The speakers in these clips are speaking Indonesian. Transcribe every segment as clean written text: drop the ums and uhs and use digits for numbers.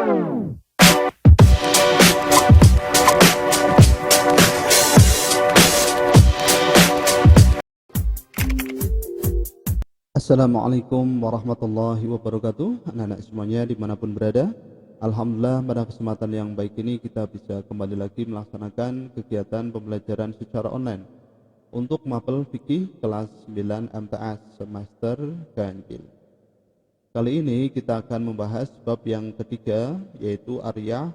Assalamualaikum warahmatullahi wabarakatuh. Anak-anak semuanya dimanapun berada, alhamdulillah pada kesempatan yang baik ini kita bisa kembali lagi melaksanakan kegiatan pembelajaran secara online untuk mapel fikih kelas 9 MTS semester ganjil. Kali ini kita akan membahas bab yang ketiga, yaitu ariyah,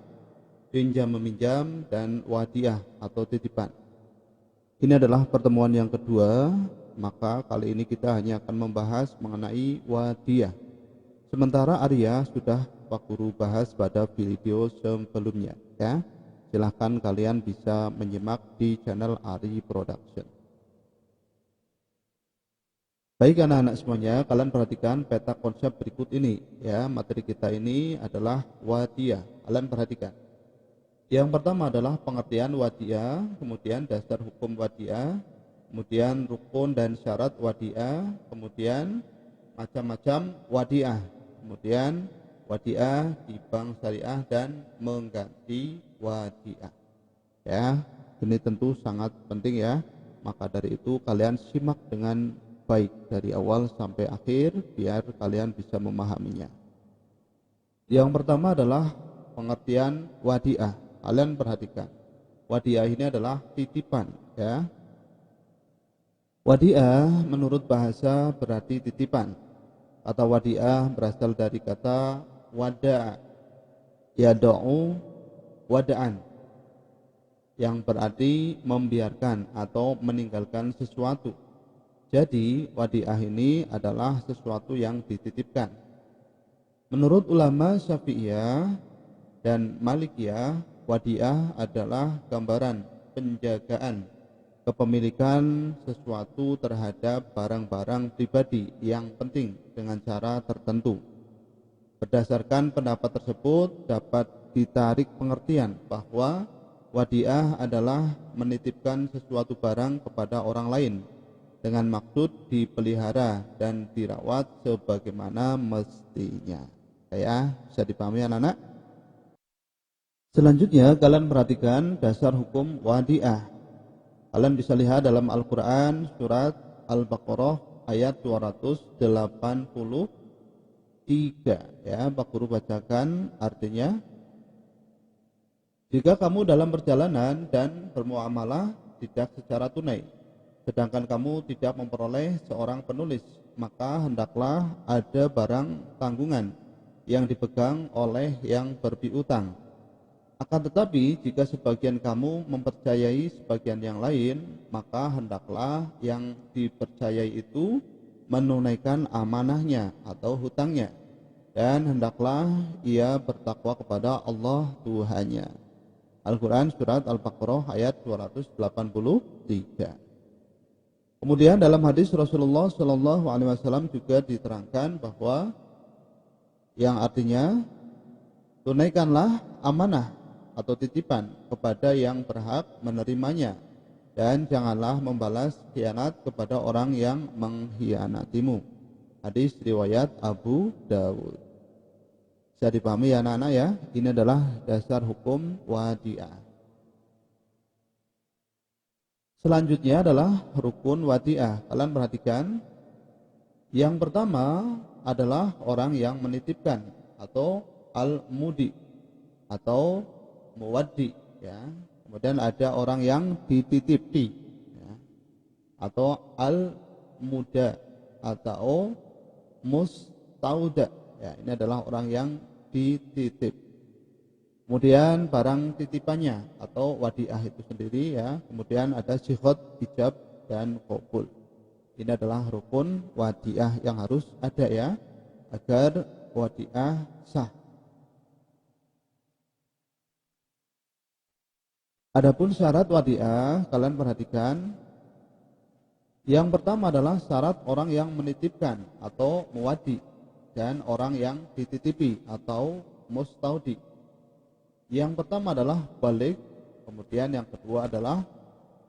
pinjam meminjam, dan wadiah atau titipan. Ini adalah pertemuan yang kedua, maka kali ini kita hanya akan membahas mengenai wadiah. Sementara ariyah sudah Pak Guru bahas pada video sebelumnya, ya. Silahkan kalian bisa menyimak di channel Ari Production. Baik anak-anak semuanya, kalian perhatikan peta konsep berikut ini, ya. Materi kita ini adalah wadiah. Kalian perhatikan. Yang pertama adalah pengertian wadiah, kemudian dasar hukum wadiah, kemudian rukun dan syarat wadiah, kemudian macam-macam wadiah, kemudian wadiah di bank syariah dan mengganti wadiah. Ya, ini tentu sangat penting ya. Maka dari itu kalian simak dengan baik dari awal sampai akhir biar kalian bisa memahaminya. Yang pertama adalah pengertian wadiah. Kalian perhatikan, wadiah ini adalah titipan, ya. Wadiah menurut bahasa berarti titipan. Kata wadiah berasal dari kata wada', yada'u wada'an, yang berarti membiarkan atau meninggalkan sesuatu. Jadi wadiah ini adalah sesuatu yang dititipkan. Menurut ulama Syafi'iyah dan Malikiyah, wadiah adalah gambaran penjagaan kepemilikan sesuatu terhadap barang-barang pribadi yang penting dengan cara tertentu. Berdasarkan pendapat tersebut dapat ditarik pengertian bahwa wadiah adalah menitipkan sesuatu barang kepada orang lain dengan maksud dipelihara dan dirawat sebagaimana mestinya. Ya, bisa dipahami anak-anak? Selanjutnya kalian perhatikan dasar hukum wadiah. Kalian bisa lihat dalam Al-Quran surat Al-Baqarah ayat 283. Ya, Pak Guru bacakan artinya. Jika kamu dalam perjalanan dan bermuamalah tidak secara tunai, sedangkan kamu tidak memperoleh seorang penulis, maka hendaklah ada barang tanggungan yang dipegang oleh yang berpiutang. Akan tetapi jika sebagian kamu mempercayai sebagian yang lain, maka hendaklah yang dipercayai itu menunaikan amanahnya atau hutangnya, dan hendaklah ia bertakwa kepada Allah Tuhannya. Al-Quran surat Al-Baqarah ayat 283. Kemudian dalam hadis Rasulullah SAW juga diterangkan bahwa yang artinya tunaikanlah amanah atau titipan kepada yang berhak menerimanya, dan janganlah membalas khianat kepada orang yang mengkhianatimu. Hadis riwayat Abu Dawud. Bisa dipahami ya anak-anak ya, ini adalah dasar hukum wadiah. Selanjutnya adalah rukun wadiah. Kalian perhatikan, yang pertama adalah orang yang menitipkan atau al-mudi atau muwaddi, ya. Kemudian ada orang yang dititipi, ya, atau al-muda atau mustauda, ya. Ini adalah orang yang dititip. Kemudian barang titipannya atau wadiah itu sendiri, ya. Kemudian ada syighot, ijab, dan qabul. Ini adalah rukun wadiah yang harus ada, ya, agar wadiah sah. Adapun syarat wadiah, kalian perhatikan. Yang pertama adalah syarat orang yang menitipkan atau muwaddi, dan orang yang dititipi atau mustaudi. Yang pertama adalah balik, kemudian yang kedua adalah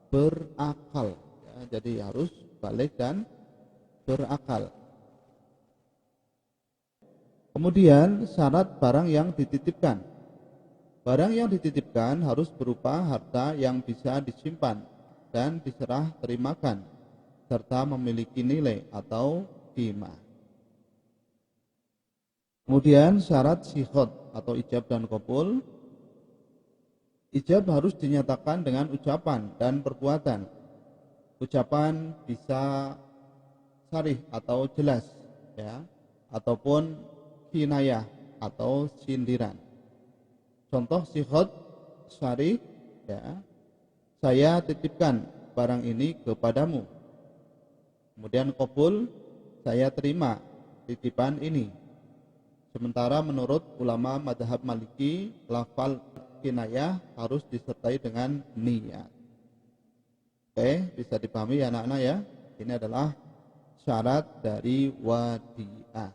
berakal. Ya, jadi harus balik dan berakal. Kemudian syarat barang yang dititipkan. Barang yang dititipkan harus berupa harta yang bisa disimpan dan diserah terimakan, serta memiliki nilai atau qimah. Kemudian syarat sikhot atau ijab dan qabul. Ijab harus dinyatakan dengan ucapan dan perbuatan. Ucapan bisa sarih atau jelas, ya, ataupun kinayah atau sindiran. Contoh sikhot sarih, ya, saya titipkan barang ini kepadamu. Kemudian qabul, saya terima titipan ini. Sementara menurut ulama mazhab Maliki, lafal kinayah harus disertai dengan niat. Oke, bisa dipahami ya anak-anak ya. Ini adalah syarat dari wadi'ah.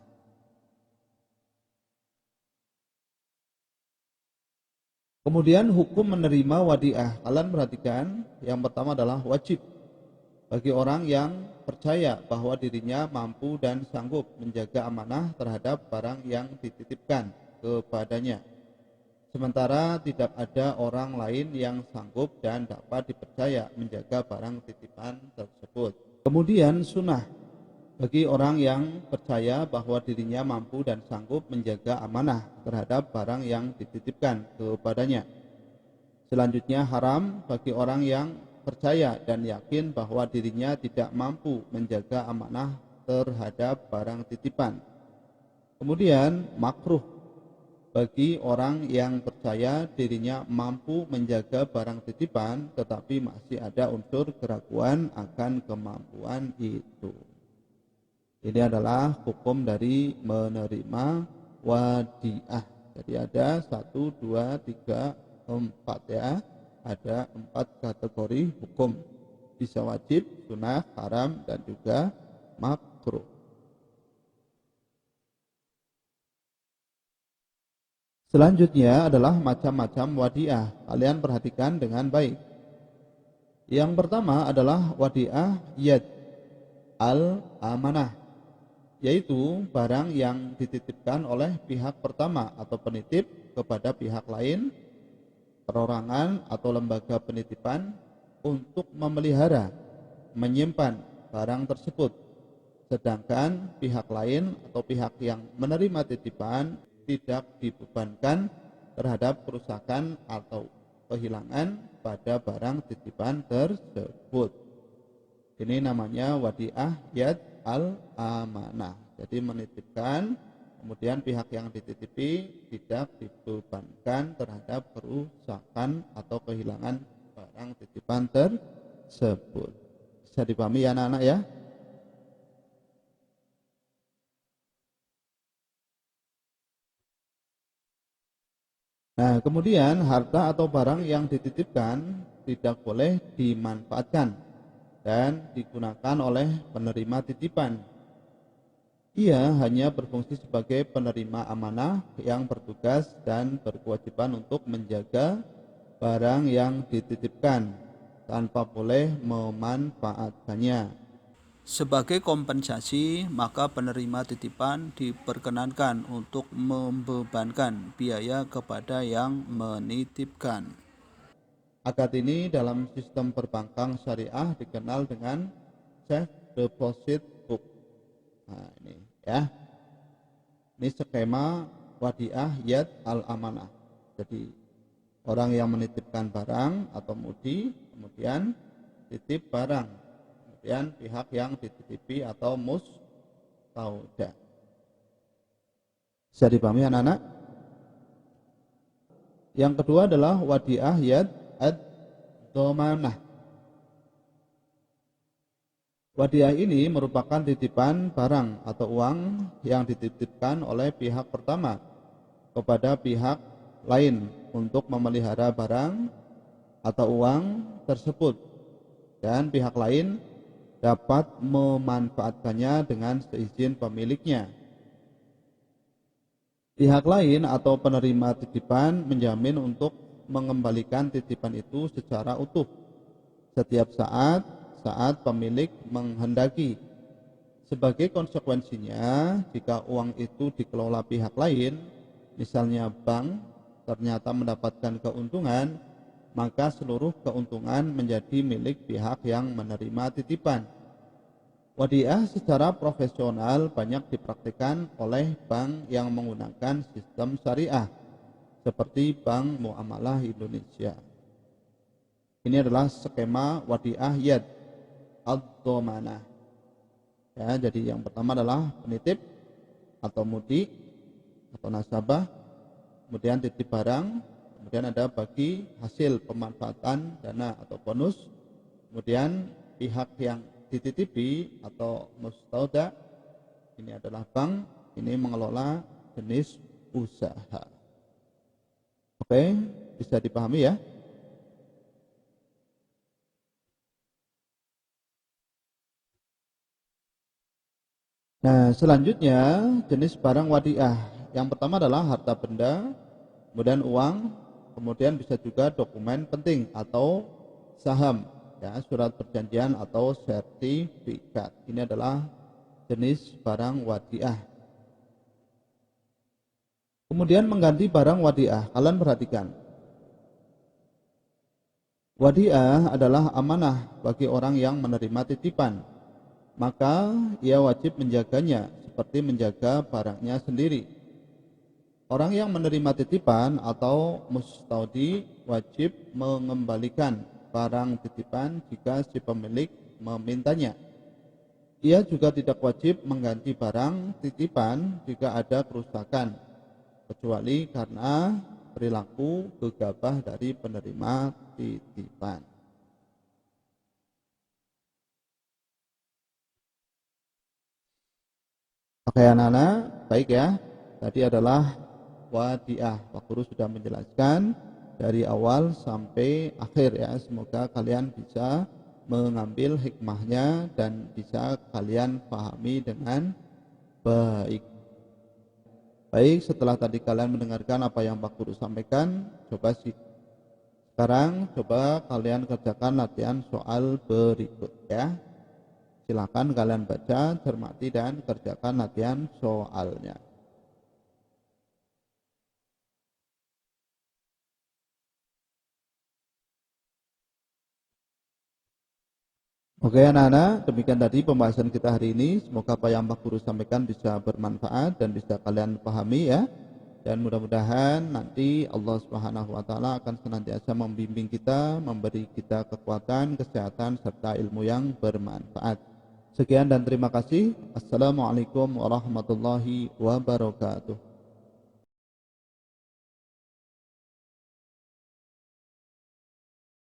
Kemudian hukum menerima wadi'ah. Kalian perhatikan, yang pertama adalah wajib bagi orang yang percaya bahwa dirinya mampu dan sanggup menjaga amanah terhadap barang yang dititipkan kepadanya. Sementara tidak ada orang lain yang sanggup dan dapat dipercaya menjaga barang titipan tersebut. Kemudian sunnah bagi orang yang percaya bahwa dirinya mampu dan sanggup menjaga amanah terhadap barang yang dititipkan kepadanya. Selanjutnya haram bagi orang yang percaya dan yakin bahwa dirinya tidak mampu menjaga amanah terhadap barang titipan. Kemudian makruh bagi orang yang percaya dirinya mampu menjaga barang titipan tetapi masih ada unsur keraguan akan kemampuan itu. Ini adalah hukum dari menerima wadi'ah. Jadi ada 1, 2, 3, 4 ya. Ada 4 kategori hukum. Bisa wajib, sunnah, haram, dan juga makruh. Selanjutnya adalah macam-macam wadi'ah. Kalian perhatikan dengan baik. Yang pertama adalah wadi'ah yad al-amanah, yaitu barang yang dititipkan oleh pihak pertama atau penitip kepada pihak lain, perorangan atau lembaga penitipan untuk memelihara, menyimpan barang tersebut. Sedangkan pihak lain atau pihak yang menerima titipan tidak dibebankan terhadap kerusakan atau kehilangan pada barang titipan tersebut. Ini namanya wadi'ah yad al-amanah. Jadi menitipkan, kemudian pihak yang dititipi tidak dibebankan terhadap kerusakan atau kehilangan barang titipan tersebut. Bisa dipahami ya anak-anak ya? Nah, kemudian harta atau barang yang dititipkan tidak boleh dimanfaatkan dan digunakan oleh penerima titipan. Ia hanya berfungsi sebagai penerima amanah yang bertugas dan berkewajiban untuk menjaga barang yang dititipkan tanpa boleh memanfaatkannya. Sebagai kompensasi, maka penerima titipan diperkenankan untuk membebankan biaya kepada yang menitipkan. Akad ini dalam sistem perbankan syariah dikenal dengan safe deposit book. Nah, ini ya. Ini skema wadi'ah yad al-amanah. Jadi orang yang menitipkan barang atau mudi, kemudian titip barang. Kemudian pihak yang dititipi atau mustauda. Bisa dipahami anak-anak? Yang kedua adalah wadi'ah yad ad-dhamanah. Wadi'ah ini merupakan titipan barang atau uang yang dititipkan oleh pihak pertama kepada pihak lain untuk memelihara barang atau uang tersebut, dan pihak lain dapat memanfaatkannya dengan seizin pemiliknya. Pihak lain atau penerima titipan menjamin untuk mengembalikan titipan itu secara utuh setiap saat pemilik menghendaki, Sebagai konsekuensinya, jika uang itu dikelola pihak lain, misalnya bank, ternyata mendapatkan keuntungan, maka seluruh keuntungan menjadi milik pihak yang menerima titipan. Wadiah secara profesional banyak dipraktikkan oleh bank yang menggunakan sistem syariah, seperti Bank Muamalah Indonesia. Ini adalah skema wadiah yad ad-dhamanah. Ya, jadi yang pertama adalah penitip atau mudi atau nasabah, kemudian titip barang, kemudian ada bagi hasil pemanfaatan dana atau bonus, kemudian pihak yang dititipi atau mustauda, ini adalah bank, ini mengelola jenis usaha. Oke, bisa dipahami ya? Nah, selanjutnya jenis barang wadiah. Yang pertama adalah harta benda, kemudian uang, kemudian bisa juga dokumen penting atau saham, ya, surat perjanjian atau sertifikat. Ini adalah jenis barang wadiah. Kemudian mengganti barang wadiah. Kalian perhatikan. Wadiah adalah amanah bagi orang yang menerima titipan. Maka ia wajib menjaganya seperti menjaga barangnya sendiri. Orang yang menerima titipan atau mustaudi wajib mengembalikan barang titipan jika si pemilik memintanya. Ia juga tidak wajib mengganti barang titipan jika ada kerusakan, kecuali karena perilaku gegabah dari penerima titipan. Oke anak-anak, baik ya. Tadi adalah wadiah. Pak Guru sudah menjelaskan dari awal sampai akhir ya. Semoga kalian bisa mengambil hikmahnya dan bisa kalian pahami dengan baik. Baik, setelah tadi kalian mendengarkan apa yang Pak Guru sampaikan, sekarang coba kalian kerjakan latihan soal berikut ya. Silakan kalian baca, cermati dan kerjakan latihan soalnya. Oke anak-anak, demikian tadi pembahasan kita hari ini. Semoga apa yang Pak Guru sampaikan bisa bermanfaat dan bisa kalian pahami ya. Dan mudah-mudahan nanti Allah Subhanahu wa taala akan senantiasa membimbing kita, memberi kita kekuatan, kesehatan serta ilmu yang bermanfaat. Sekian dan terima kasih. Assalamualaikum warahmatullahi wabarakatuh.